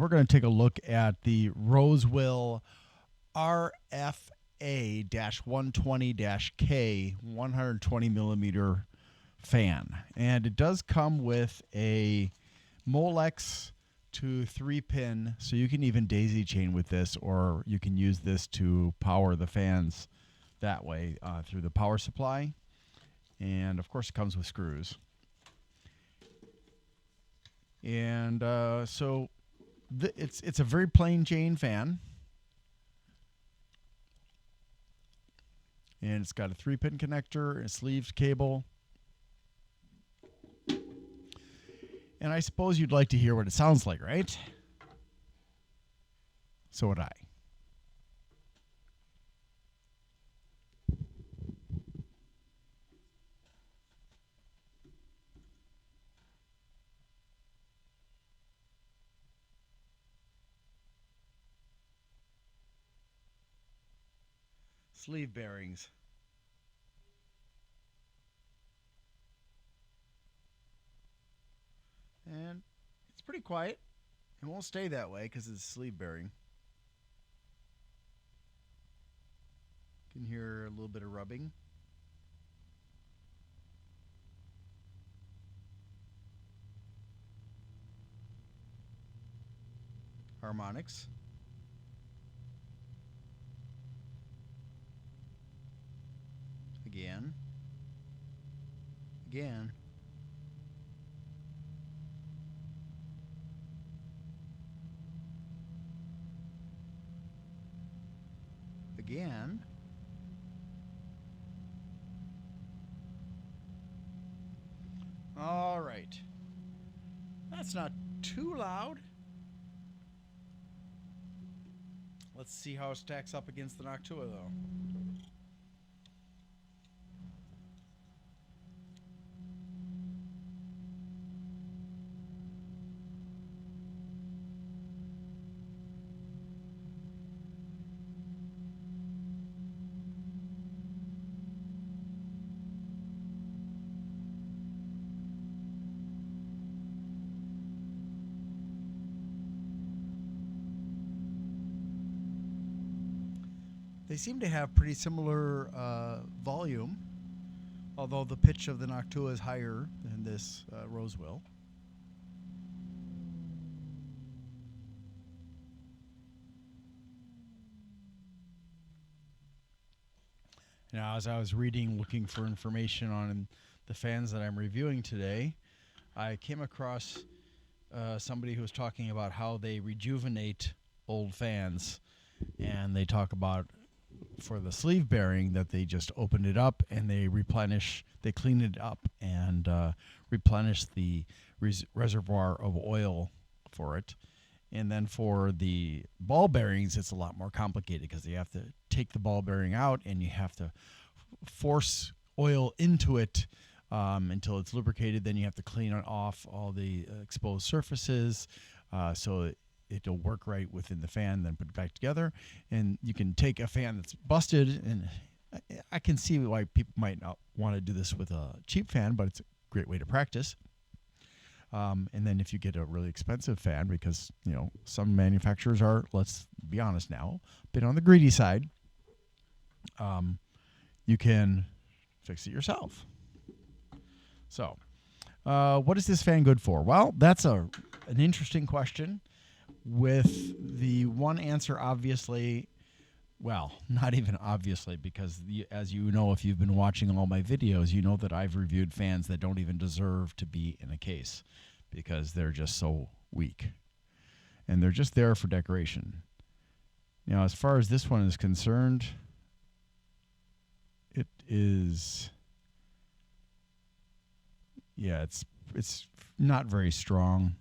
we're going to take a look at the Rosewill RFA-120-K 120 millimeter fan. And it does come with a Molex to 3-pin, so you can even daisy chain with this, or you can use this to power the fans that way through the power supply. And of course it comes with screws. And so it's a very plain Jane fan. And it's got a 3-pin connector, a sleeved cable. And I suppose you'd like to hear what it sounds like, right? So would I. Sleeve bearings. And it's pretty quiet. It won't stay that way because it's sleeve bearing. You can hear a little bit of rubbing. Harmonics. Again. Again. Again. All right. That's not too loud. Let's see how it stacks up against the Noctua, though. They seem to have pretty similar volume, although the pitch of the Noctua is higher than this Rosewill. Now, as I was reading, looking for information on the fans that I'm reviewing today, I came across somebody who was talking about how they rejuvenate old fans, and they talk about for the sleeve bearing that they just opened it up and they clean it up and replenish the reservoir of oil for it. And then for the ball bearings, it's a lot more complicated because you have to take the ball bearing out and you have to force oil into it until it's lubricated. Then you have to clean off all the exposed surfaces so it'll work right within the fan, then put it back together. And you can take a fan that's busted, and I can see why people might not want to do this with a cheap fan, but it's a great way to practice. And then if you get a really expensive fan, because some manufacturers are, let's be honest now, a bit on the greedy side, you can fix it yourself. So, what is this fan good for? Well, that's an interesting question. With the one answer, obviously, well, not even obviously, because as you know, if you've been watching all my videos, you know that I've reviewed fans that don't even deserve to be in a case because they're just so weak. And they're just there for decoration. Now, as far as this one is concerned, it is, yeah, it's not very strong.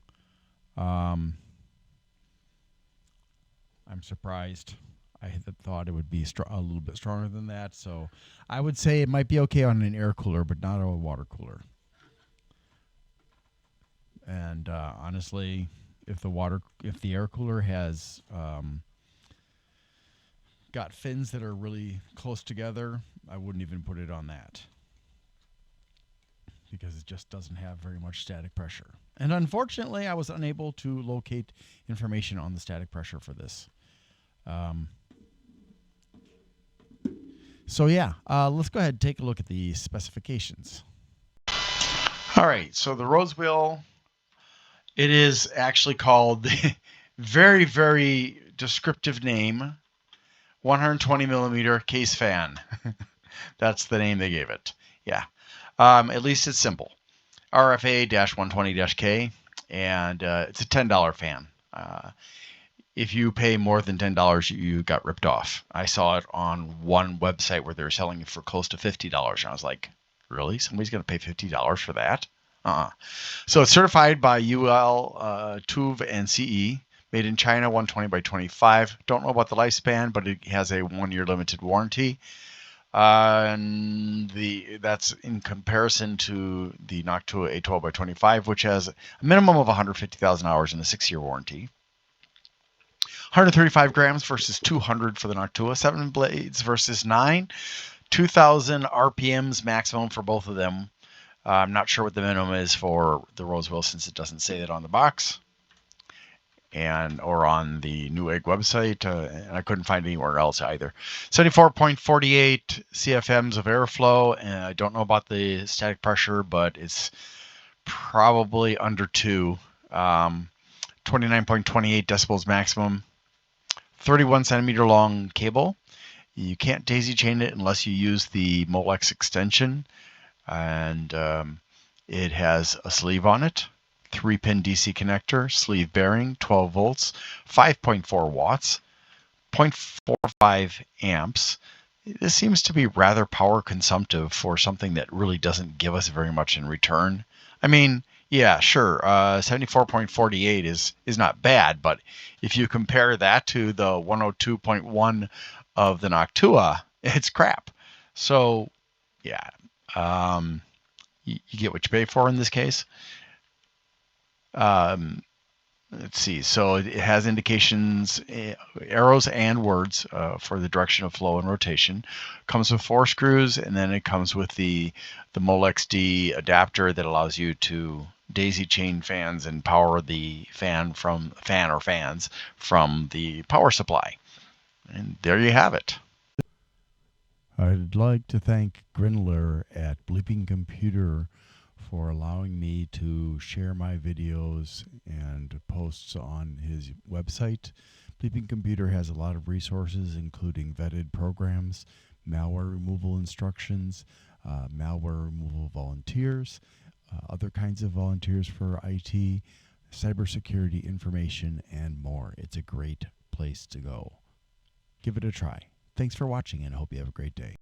I'm surprised. I had thought it would be a little bit stronger than that. So I would say it might be okay on an air cooler, but not a water cooler. And honestly, if the air cooler has got fins that are really close together, I wouldn't even put it on that because it just doesn't have very much static pressure. And unfortunately, I was unable to locate information on the static pressure for this. So yeah, let's go ahead and take a look at the specifications. All right, so the Rose Wheel, it is actually called the very, very descriptive name, 120 millimeter case fan. That's the name they gave it. Yeah, at least it's simple. RFA-120-K, and it's a $10 fan. If you pay more than $10, you got ripped off. I saw it on one website where they were selling it for close to $50, and I was like, really? Somebody's going to pay $50 for that? So it's certified by UL, TÜV, and CE. Made in China, 120 by 25. Don't know about the lifespan, but it has a 1-year limited warranty. And that's in comparison to the Noctua A12 by 25, which has a minimum of 150,000 hours and a 6-year warranty. 135 grams versus 200 for the Noctua. 7 blades versus 9. 2,000 RPMs maximum for both of them. I'm not sure what the minimum is for the Rose Wheel since it doesn't say that on the box or on the Newegg website, and I couldn't find anywhere else either. 74.48 CFMs of airflow, and I don't know about the static pressure, but it's probably under 2. 29.28 decibels maximum. 31 centimeter long cable. You can't daisy chain it unless you use the Molex extension, and it has a sleeve on it. 3-pin DC connector, sleeve bearing, 12 volts, 5.4 watts, 0.45 amps. This seems to be rather power consumptive for something that really doesn't give us very much in return. I mean, yeah, sure, 74.48 is not bad, but if you compare that to the 102.1 of the Noctua, it's crap. So, yeah, you get what you pay for in this case. Let's see. So it has indications, arrows and words for the direction of flow and rotation. Comes with 4 screws, and then it comes with the Molex D adapter that allows you to daisy chain fans and power the fans from the power supply. And there you have it. I'd like to thank Grindler at Bleeping Computer for allowing me to share my videos and posts on his website. Bleeping Computer has a lot of resources, including vetted programs, malware removal instructions, malware removal volunteers, other kinds of volunteers for IT, cybersecurity information, and more. It's a great place to go. Give it a try. Thanks for watching, and I hope you have a great day.